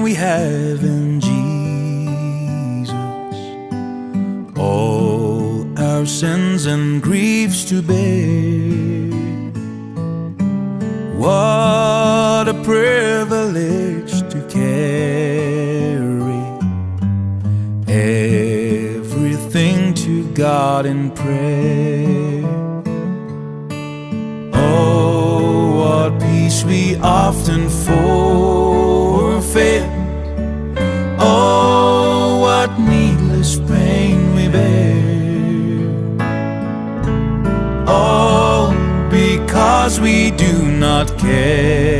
we have in Jesus. All our sins and griefs to bear. What a privilege to carry everything to God in prayer. Oh, what peace we often forfeit. Oh, what needless pain we bear. All because we do not care.